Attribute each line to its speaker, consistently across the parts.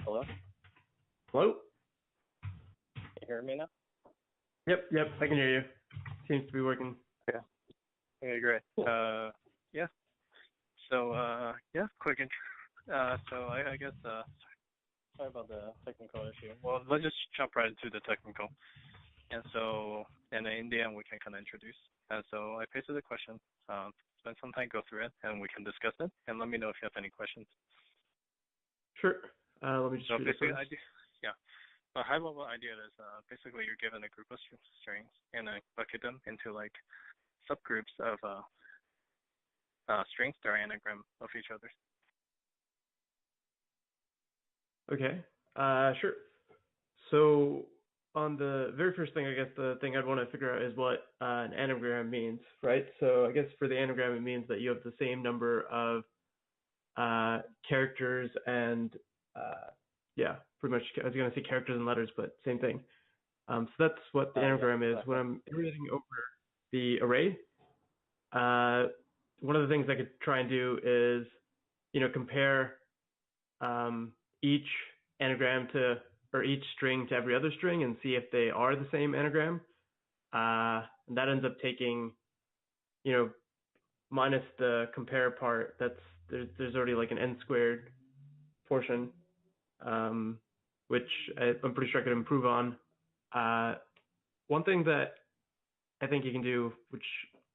Speaker 1: Hello?
Speaker 2: Hello?
Speaker 1: Can you hear me now?
Speaker 2: Yep, I can hear you. Seems to be working.
Speaker 1: Yeah. Okay, great. Yeah. So, quick intro. So I guess, sorry about the technical issue. Well, let's just jump right into the technical. And then in the end, we can kind of introduce. And so I pasted the question, spend some time, go through it, and we can discuss it. And let me know if you have any questions.
Speaker 2: Sure. Let me just read it first.
Speaker 1: A high-level idea is basically you're given a group of strings and bucket them into like subgroups of strings that are anagram of each other.
Speaker 2: Okay. Sure. So on the very first thing, I guess the thing I'd want to figure out is what an anagram means, right? So I guess for the anagram, it means that you have the same number of characters and pretty much, I was going to say characters and letters, but same thing. So that's what the anagram is. When I'm iterating over the array, one of the things I could try and do is, compare each anagram or each string to every other string and see if they are the same anagram. And that ends up taking, minus the compare part. There's already like an n squared portion, which I'm pretty sure I could improve on. One thing that I think you can do, which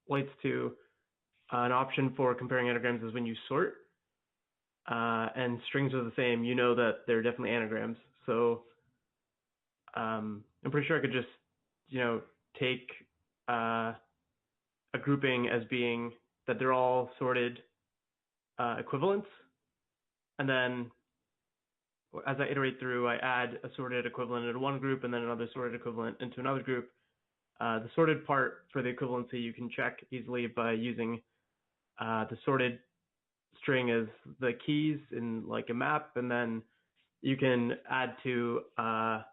Speaker 2: relates to an option for comparing anagrams, is when you sort and strings are the same, you know that they're definitely anagrams. So I'm pretty sure I could just, take a grouping as being that they're all sorted equivalents, and then as I iterate through, I add a sorted equivalent into one group and then another sorted equivalent into another group. The sorted part for the equivalency you can check easily by using the sorted string as the keys in like a map, and then you can add to an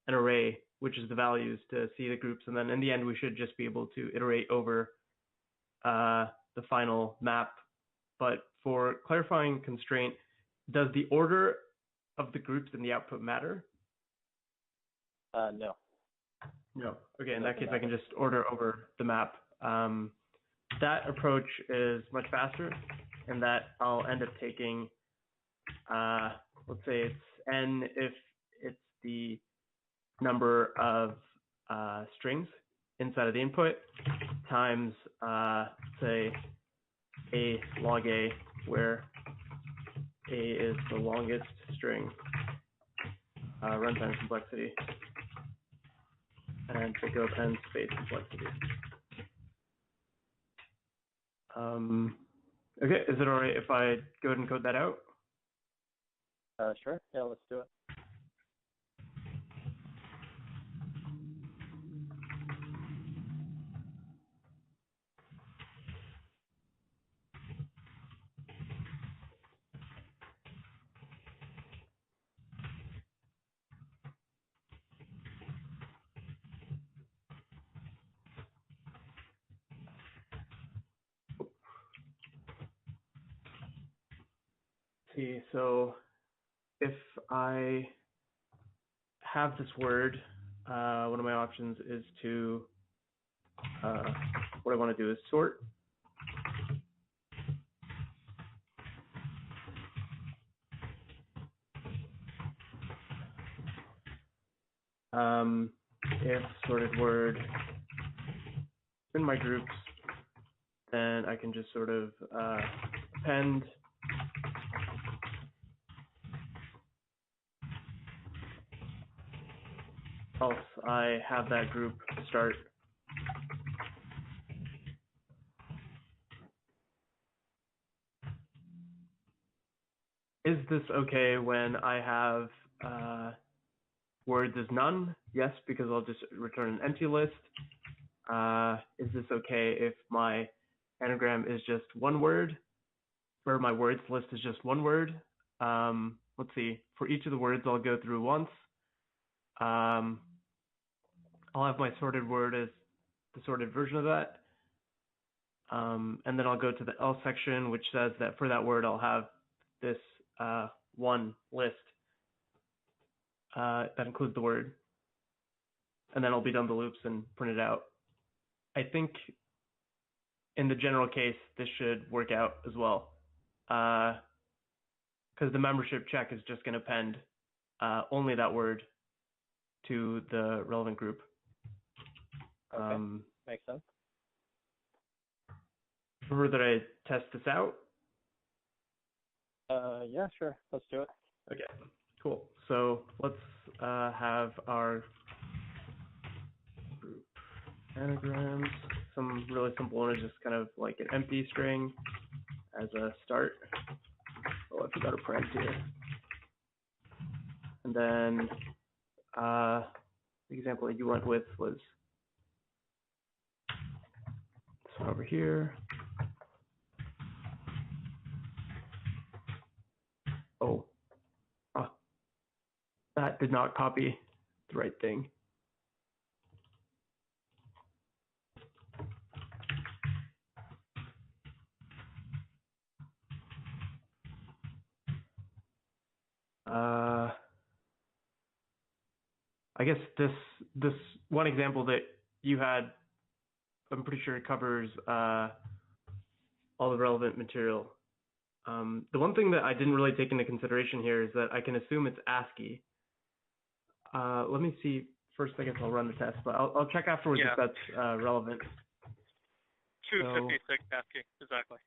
Speaker 2: array, which is the values, to see the groups. And then in the end, we should just be able to iterate over the final map. But for clarifying constraint, does the order of the groups in the output matter?
Speaker 1: No.
Speaker 2: No. Okay, in that case, I can just order over the map. That approach is much faster, and that I'll end up taking, let's say it's n if it's the number of strings inside of the input, times, say, a log a, where a is the longest string, runtime complexity, and take of n space complexity. Okay, is it all right if I go ahead and code that out?
Speaker 1: Sure. Yeah, let's do it.
Speaker 2: See, so if I have this word, one of my options is to, what I want to do is sort. If sorted word in my groups, then I can just sort of append else I have that group start. Is this okay when I have words as none? Yes, because I'll just return an empty list. Is this okay if my anagram is just one word, or my words list is just one word? Let's see, for each of the words I'll go through once. I'll have my sorted word as the sorted version of that. And then I'll go to the else section, which says that for that word I'll have this one list. that includes the word, and then I'll be done the loops and print it out. I think in the general case, this should work out as well, because the membership check is just going to append only that word to the relevant group.
Speaker 1: Okay, makes sense.
Speaker 2: Prefer that I test this out?
Speaker 1: Yeah, sure. Let's do it.
Speaker 2: Okay, cool. So let's have our group anagrams. Some really simple one is just kind of like an empty string as a start. Oh, I forgot a print here. And then the example that you went with was this one over here. Oh, that did not copy the right thing. I guess this one example that you had, I'm pretty sure it covers all the relevant material. The one thing that I didn't really take into consideration here is that I can assume it's ASCII. Let me see. First, I guess I'll run the test, but I'll check afterwards if that's relevant.
Speaker 1: 256 ASCII, exactly.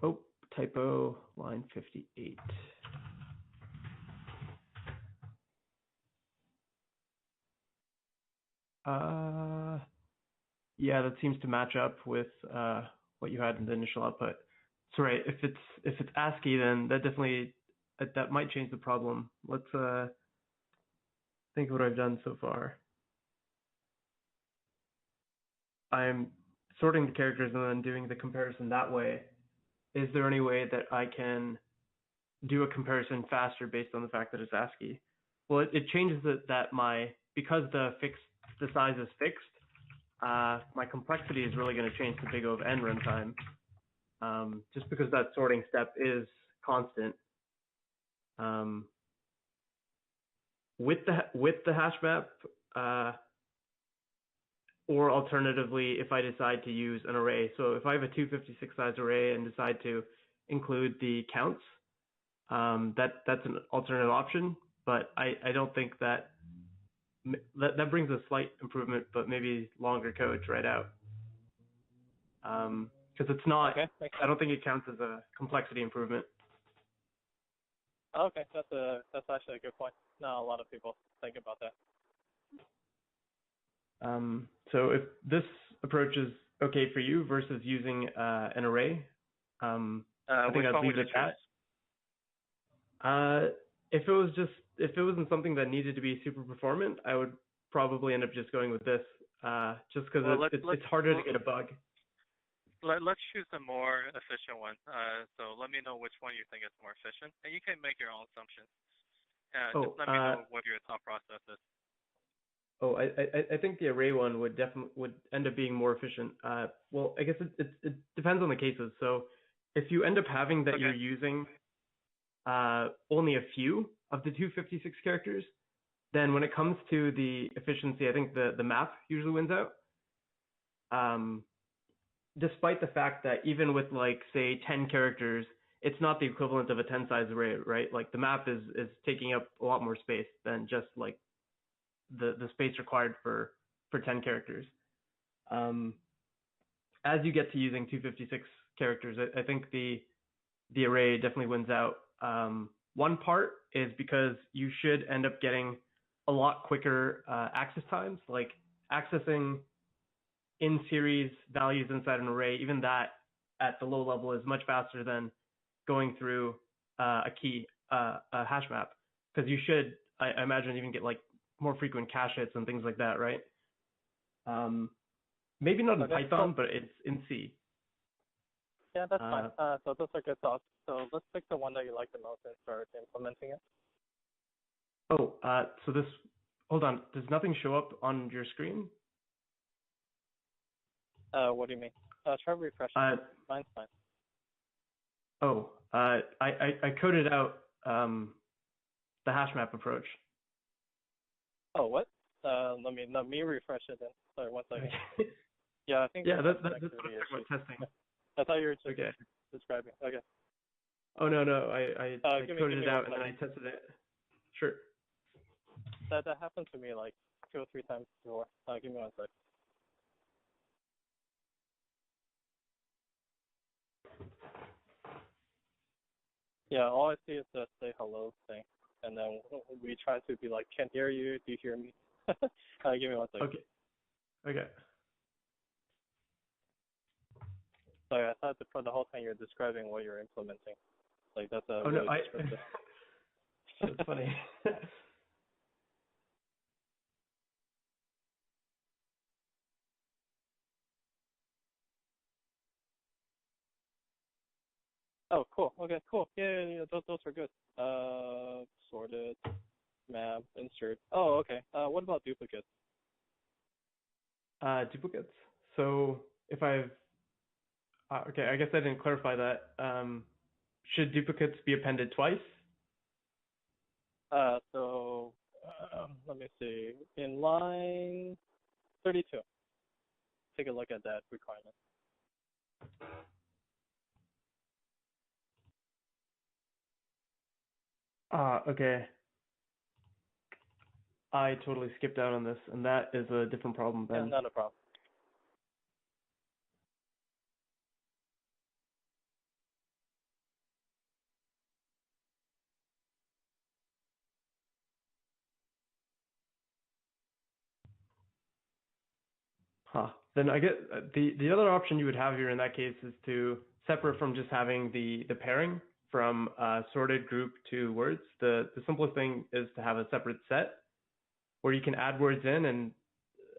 Speaker 2: Oh, typo, line 58. Yeah, that seems to match up with what you had in the initial output. So right, if it's ASCII, then that definitely that might change the problem. Let's think of what I've done so far. I'm sorting the characters and then doing the comparison that way. Is there any way that I can do a comparison faster based on the fact that it's ASCII? Well, it changes because the size is fixed. My complexity is really going to change to big O of n runtime, just because that sorting step is constant. With the hash map, or alternatively, if I decide to use an array. So if I have a 256 size array and decide to include the counts, that's an alternative option. But I don't think that brings a slight improvement, but maybe longer code to write out. Because it's not, I don't think it counts as a complexity improvement.
Speaker 1: Okay, that's actually a good point. Not a lot of people think about that.
Speaker 2: So if this approach is okay for you versus using an array, I think I'd leave it at that. If it wasn't something that needed to be super performant, I would probably end up just going with this, just because it's harder to get a bug.
Speaker 1: Let's choose a more efficient one. So let me know which one you think is more efficient, and you can make your own assumptions. Just let me know what your thought process is.
Speaker 2: Oh, I think the array one would end up being more efficient. Well, I guess it depends on the cases. So if you end up having that you're using only a few of the 256 characters, then when it comes to the efficiency, I think the map usually wins out. Despite the fact that even with like say 10 characters, it's not the equivalent of a 10 size array, right? Like the map is taking up a lot more space than just like the space required for 10 characters. As you get to using 256 characters, I think the array definitely wins out. One part is because you should end up getting a lot quicker access times, like accessing in series values inside an array. Even that at the low level is much faster than going through a hash map, because you should, I imagine, even get like more frequent cache hits and things like that, right? Maybe not in Python, but it's in C.
Speaker 1: Yeah, that's fine. So those are good thoughts. So let's pick the one that you like the most and start implementing it.
Speaker 2: Oh, so this, hold on, does nothing show up on your screen?
Speaker 1: What do you mean? Try refreshing. Mine's fine.
Speaker 2: Oh, I coded out the hash map approach.
Speaker 1: Oh, what? Let me refresh it then. Sorry, one second.
Speaker 2: Okay.
Speaker 1: Yeah, I think
Speaker 2: Yeah,
Speaker 1: that's
Speaker 2: that's
Speaker 1: the
Speaker 2: what I'm
Speaker 1: issue.
Speaker 2: talking about testing.
Speaker 1: I thought you were just
Speaker 2: Okay.
Speaker 1: describing. Okay.
Speaker 2: Oh no, I
Speaker 1: Give
Speaker 2: coded
Speaker 1: me
Speaker 2: it
Speaker 1: one
Speaker 2: out and then I
Speaker 1: second.
Speaker 2: tested it. Sure.
Speaker 1: That happened to me like 2 or 3 times before. Give me one sec. Yeah, all I see is the say hello thing, and then we try to be like, can't hear you. Do you hear me? Give me one second.
Speaker 2: Okay.
Speaker 1: Sorry, I thought for the whole time you're describing what you're implementing. Like that's a
Speaker 2: Oh no,
Speaker 1: really descriptive.
Speaker 2: That's funny.
Speaker 1: Oh, cool. Okay, cool. Yeah. Those are good. Sorted, map, insert. Oh, okay. What about duplicates?
Speaker 2: Duplicates. So if I've okay, I guess I didn't clarify that. Should duplicates be appended twice?
Speaker 1: So let me see. In line 32, take a look at that requirement.
Speaker 2: Okay. I totally skipped out on this, and that is a different problem
Speaker 1: Yeah,
Speaker 2: then.
Speaker 1: not a problem.
Speaker 2: Then I get the other option you would have here in that case is to separate from just having the pairing from sorted group to words. The simplest thing is to have a separate set where you can add words in, and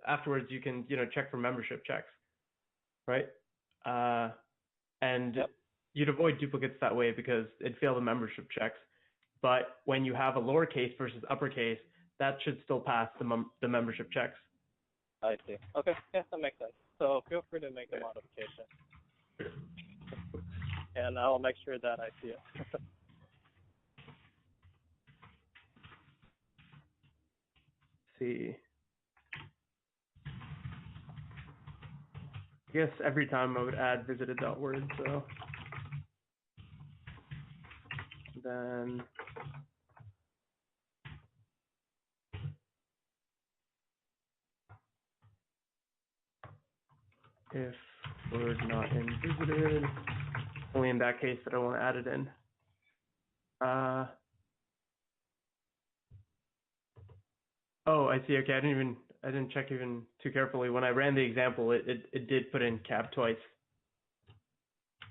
Speaker 2: afterwards you can check for membership checks, right? And
Speaker 1: Yep.
Speaker 2: you'd avoid duplicates that way because it'd fail the membership checks. But when you have a lowercase versus uppercase, that should still pass the membership checks.
Speaker 1: I see. Okay, yeah, that makes sense. So feel free to make the modification, and I'll make sure that I see it.
Speaker 2: See. I guess every time I would add visited.word, so then if word not in visited, only in that case that I want to add it in. Oh, I see. Okay, I didn't check even too carefully. When I ran the example, it did put in cab twice.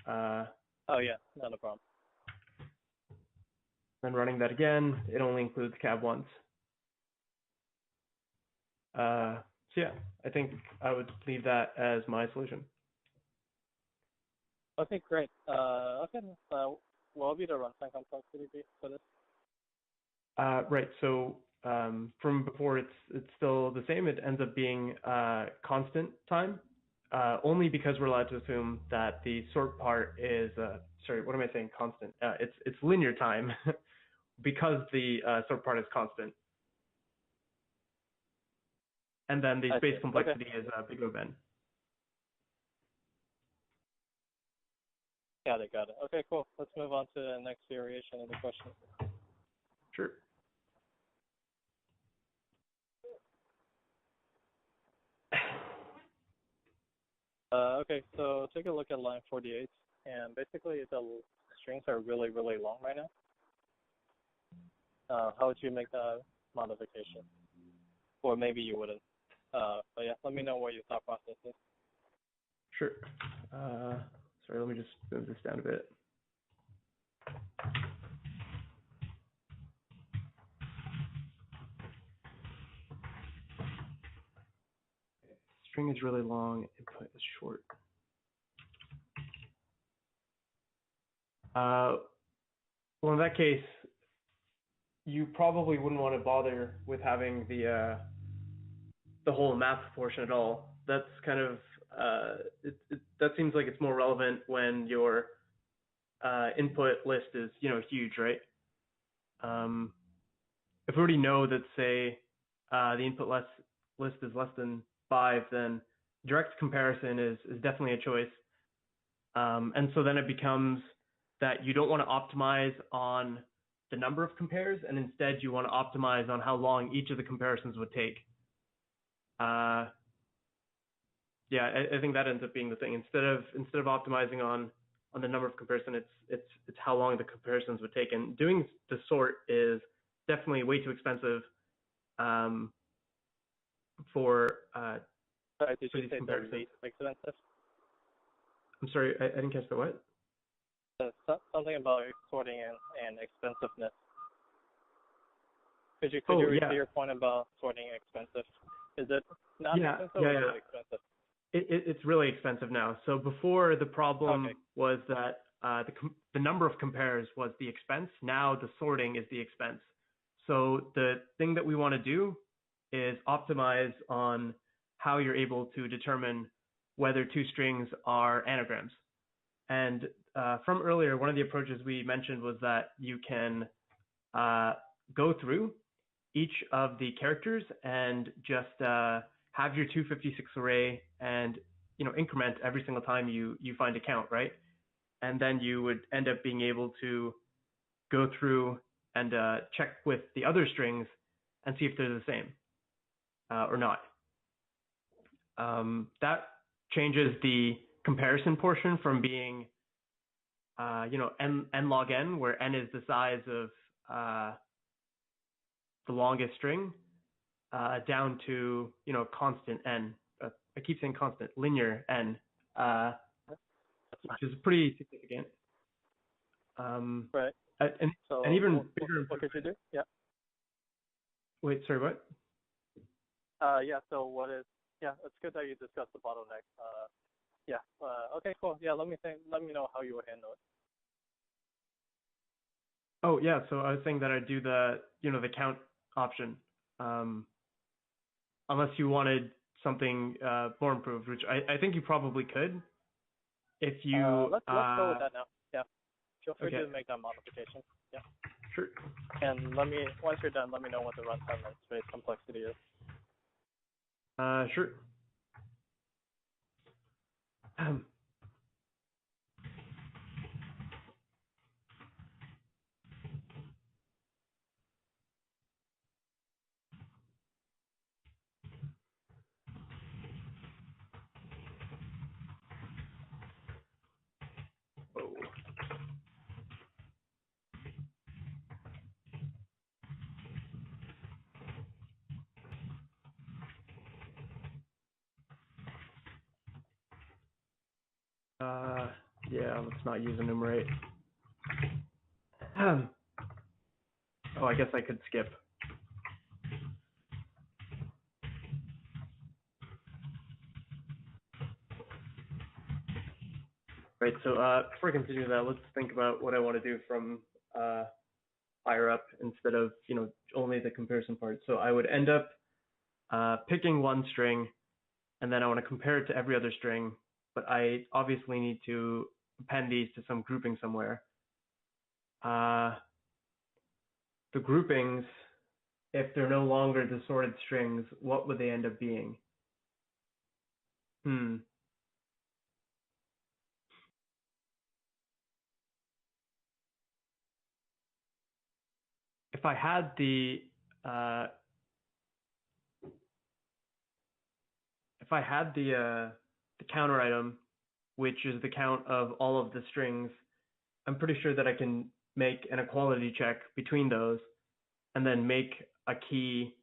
Speaker 1: Oh yeah, not a problem.
Speaker 2: Then running that again, it only includes cab once. So yeah, I think I would leave that as my solution.
Speaker 1: Okay, great. Okay, what will be the runtime complexity for this?
Speaker 2: Right. So from before, it's still the same. It ends up being constant time, only because we're allowed to assume that the sort part is sorry, what am I saying? Constant. It's linear time because the sort part is constant, and then the space complexity is big O of n.
Speaker 1: Got it. Okay, cool. Let's move on to the next variation of the question.
Speaker 2: Sure.
Speaker 1: Okay, so take a look at line 48, and basically the strings are really, really long right now. How would you make that modification? Or maybe you wouldn't. But yeah, let me know what your thought process is.
Speaker 2: Sure. Sorry, let me just move this down a bit. String is really long, input is short. Well, in that case, you probably wouldn't want to bother with having the whole map portion at all. That's kind of that seems like it's more relevant when your input list is huge, right? we already know that, say, the input list is less than 5, then direct comparison is definitely a choice. And so then it becomes that you don't want to optimize on the number of compares, and instead you want to optimize on how long each of the comparisons would take. Yeah, I think that ends up being the thing. Instead of optimizing on the number of comparison, it's how long the comparisons would take. And doing the sort is definitely way too expensive for
Speaker 1: did you say the least expensive?
Speaker 2: I'm sorry, I didn't catch the what?
Speaker 1: Something about sorting and expensiveness. Could you repeat your point about sorting expensive? Is it not expensive or is it expensive?
Speaker 2: It's really expensive now. So before, the problem was that the number of compares was the expense. Now the sorting is the expense. So the thing that we want to do is optimize on how you're able to determine whether two strings are anagrams. And from earlier, one of the approaches we mentioned was that you can go through each of the characters and just have your 256 array and increment every single time you find a count, right? And then you would end up being able to go through and check with the other strings and see if they're the same or not. That changes the comparison portion from being n log n, where n is the size of the longest string, down to constant n. I keep saying constant, linear n, which is pretty significant.
Speaker 1: Right.
Speaker 2: And even bigger.
Speaker 1: What could you do? Yeah.
Speaker 2: Wait, sorry, what?
Speaker 1: Yeah. So what is? Yeah, it's good that you discussed the bottleneck. Yeah. Okay. Cool. Yeah. Let me know how you would handle it.
Speaker 2: Oh yeah. So I was saying that I'd do the the count option, unless you wanted something more improved, which I think you probably could. If you
Speaker 1: let's go with that now. Yeah. Feel free
Speaker 2: okay.
Speaker 1: to make that modification. Yeah.
Speaker 2: Sure.
Speaker 1: And once you're done, let me know what the runtime and space complexity is.
Speaker 2: Sure. Yeah, let's not use enumerate. Oh, I guess I could skip. Right, so before I continue that, let's think about what I want to do from higher up instead of only the comparison part. So I would end up picking one string, and then I want to compare it to every other string, but I obviously need to append these to some grouping somewhere. The groupings, if they're no longer the sorted strings, what would they end up being? If I had the counter item, which is the count of all of the strings, I'm pretty sure that I can make an equality check between those and then make a key,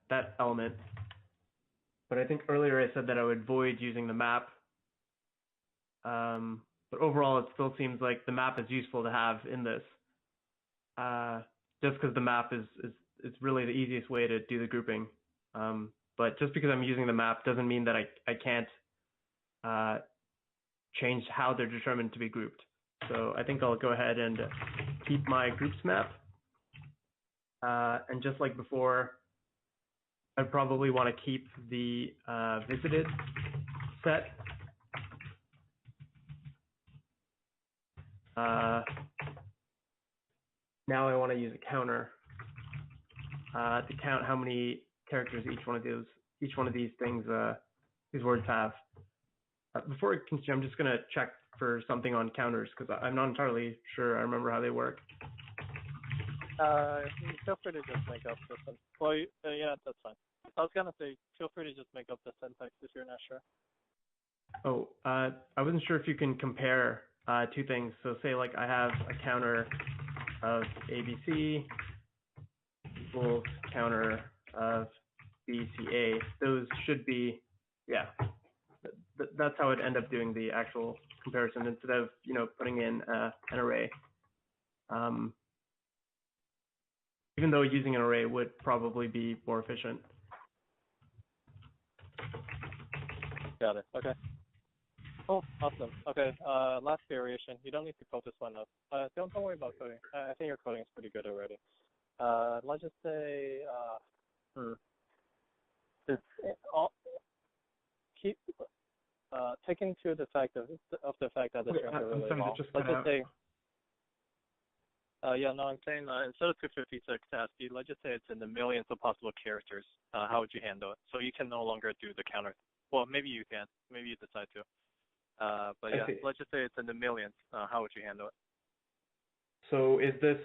Speaker 2: that element. But I think earlier I said that I would void using the map. But overall, it still seems like the map is useful to have in this, just because the map is really the easiest way to do the grouping. But just because I'm using the map doesn't mean that I can't change how they're determined to be grouped. So I think I'll go ahead and keep my groups map. And just like before, I'd probably want to keep the visited set. now I want to use a counter to count how many characters each one of these things, these words have. Before I continue, I'm just going to check for something on counters because I'm not entirely sure I remember how they work.
Speaker 1: Feel free to just make up the syntax. Well, yeah, that's fine. I was gonna say, feel free to just make up the syntax if you're not sure.
Speaker 2: Oh, I wasn't sure if you can compare two things. So say like I have a counter of ABC equals counter of BCA. Those should be, yeah. That's how I'd end up doing the actual comparison instead of, putting in an array. Even though using an array would probably be more efficient.
Speaker 1: Got it. Okay. Oh, awesome. Okay. Last variation. You don't need to code this one up. Don't worry about coding. I think your coding is pretty good already. Let's just say, keep taking to the fact of the fact that the strings are really long. Let's just say. Yeah, no, I'm saying instead of 256 ASCII, let's just say it's in the millions of possible characters. How would you handle it? So you can no longer do the counter. Well, maybe you can. Maybe you decide to. But yeah, let's just say it's in the millions. How would you handle it?
Speaker 2: So is this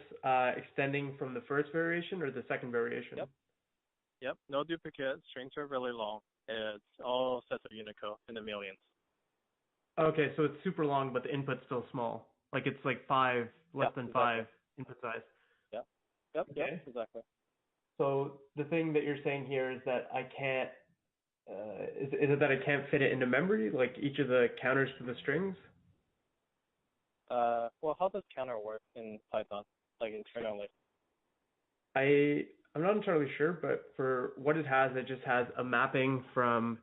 Speaker 2: extending from the first variation or the second variation?
Speaker 1: Yep. No duplicate. Strings are really long. It's all sets of Unicode in the millions.
Speaker 2: Okay, so it's super long, but the input's still small. Like it's like less than five input size.
Speaker 1: Yep, exactly.
Speaker 2: So the thing that you're saying here is that I can't, is it that I can't fit it into memory, like each of the counters to the strings?
Speaker 1: Well, how does counter work in Python, like internally?
Speaker 2: I'm not entirely sure, but for what it just has a mapping from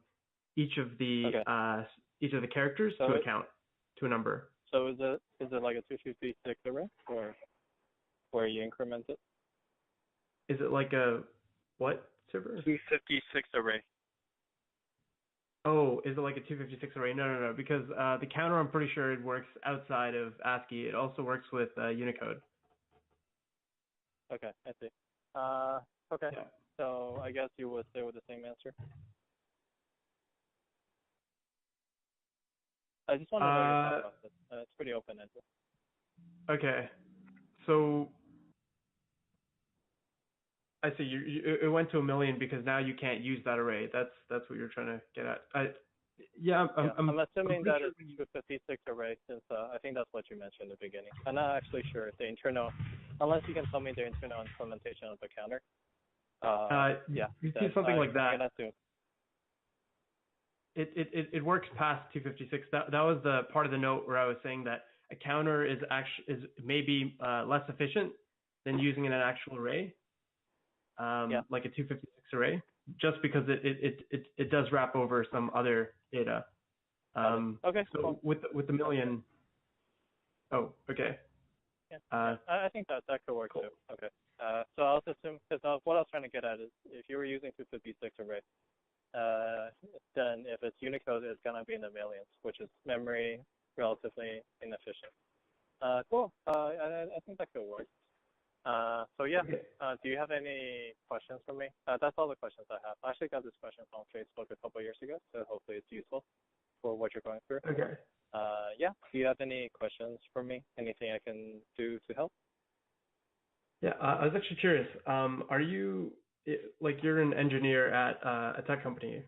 Speaker 2: each of the characters to a count, to a number.
Speaker 1: So is it like a 256 array, or where you increment it?
Speaker 2: Is it like a what server?
Speaker 1: 256 array.
Speaker 2: Oh, is it like a 256 array? No, because the counter, I'm pretty sure it works outside of ASCII. It also works with Unicode.
Speaker 1: Okay, I see. Okay. Yeah. So I guess you would stay with the same answer. I just want to know your thought process. It's pretty open-ended.
Speaker 2: Okay. So I see it went to a million because now you can't use that array. That's what you're trying to get at. I'm
Speaker 1: assuming that it's 256 array since I think that's what you mentioned in the beginning. I'm not actually sure if the internal, unless you can tell me the internal implementation of the counter.
Speaker 2: You see something like that. It works past 256. That was the part of the note where I was saying that a counter is maybe less efficient than using an actual array, like a 256 array, just because it does wrap over some other data.
Speaker 1: Okay.
Speaker 2: So cool. with the million. Oh, okay.
Speaker 1: Yeah. I think that could work too. Okay. So I'll assume, because what I was trying to get at is if you were using 256 array, then if it's Unicode, it's gonna be in the millions, which is memory relatively inefficient. Cool. I think that could work. So yeah. Do you have any questions for me? That's all the questions I have. I actually got this question from Facebook a couple of years ago, so hopefully it's useful for what you're going through.
Speaker 2: Okay.
Speaker 1: Yeah. Do you have any questions for me? Anything I can do to help?
Speaker 2: Yeah, I was actually curious. Are you you're an engineer at a tech company?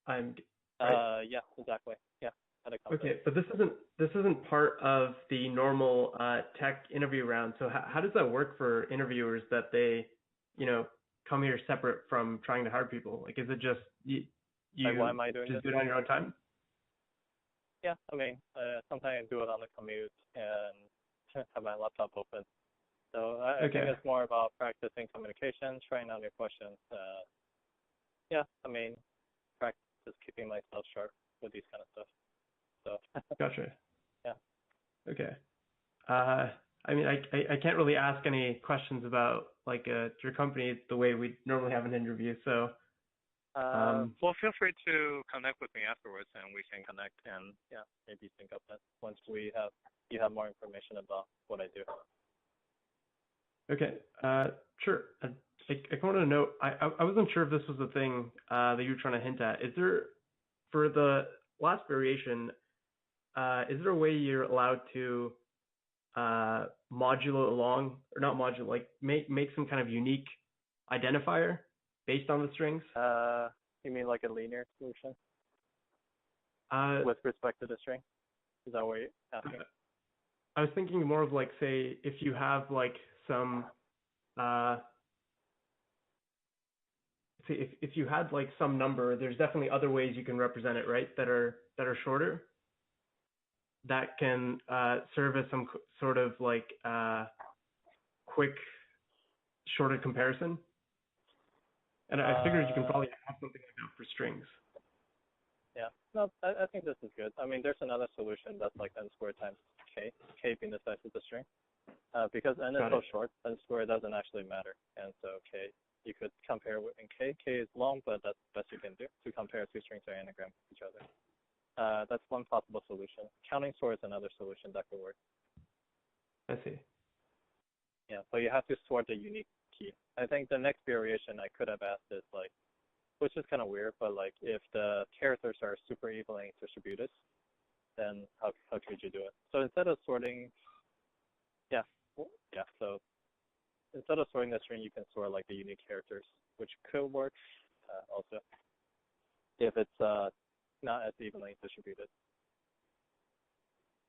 Speaker 2: Right?
Speaker 1: Yeah, exactly. Yeah, at a company.
Speaker 2: Okay, but this isn't part of the normal tech interview round. So how does that work for interviewers that they, come here separate from trying to hire people? Like, is it just you
Speaker 1: why am I doing
Speaker 2: just
Speaker 1: this?
Speaker 2: do it on your own time?
Speaker 1: Yeah, I mean, sometimes I do it on the commute and have my laptop open. So I think it's more about practicing communication, trying out new questions. Yeah, I mean, practice keeping myself sharp with these kind of stuff. So.
Speaker 2: Gotcha.
Speaker 1: Yeah.
Speaker 2: Okay. I mean, I can't really ask any questions about your company the way we normally have an interview. So.
Speaker 1: Well, feel free to connect with me afterwards, and we can connect and maybe think of that once we have you have more information about what I do.
Speaker 2: Okay, sure. I wanted to know, I wasn't sure if this was the thing that you were trying to hint at. Is there, for the last variation, is there a way you're allowed to modulo along, or not modulo, like make some kind of unique identifier based on the strings?
Speaker 1: You mean like a linear solution
Speaker 2: Uh,
Speaker 1: with respect to the string? Is that what you're asking?
Speaker 2: I was thinking more of like, say, if you have like some, say if you had like some number, there's definitely other ways you can represent it, right? That are shorter, that can serve as some sort of like quick shorter comparison. And I figured you can probably have something like that for strings.
Speaker 1: Yeah, no, I think this is good. I mean, there's another solution that's like n squared times k, k being the size of the string. Because n is so short, n squared doesn't actually matter. And so k, you could compare in k. K is long, but that's the best you can do to compare two strings or anagrams with each other. That's one possible solution. Counting sort is another solution that could work.
Speaker 2: I see.
Speaker 1: Yeah, but you have to sort the unique key. I think the next variation I could have asked is like, which is kind of weird, but like if the characters are super evenly distributed, then how could you do it? So instead of sorting, so instead of sorting the string, you can sort like the unique characters, which could work also if it's not as evenly distributed.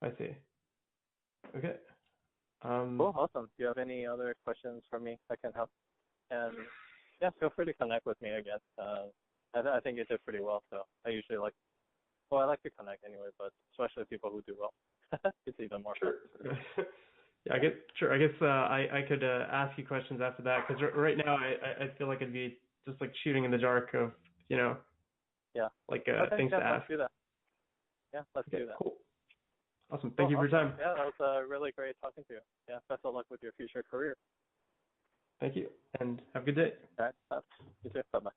Speaker 2: I see. Okay.
Speaker 1: Cool, awesome. Do you have any other questions for me that can help? And yeah, feel free to connect with me again. I think you did pretty well, so I usually like to connect anyway, but especially people who do well. It's even more fun.
Speaker 2: Yeah, I guess I could ask you questions after that, because right now I feel like it'd be just like shooting in the dark of, like things to ask.
Speaker 1: Let's do that. Yeah, let's do that.
Speaker 2: Cool. Awesome. Thank you for your time.
Speaker 1: Yeah, that was really great talking to you. Yeah, best of luck with your future career.
Speaker 2: Thank you, and have a good day.
Speaker 1: All right. You too. Bye-bye.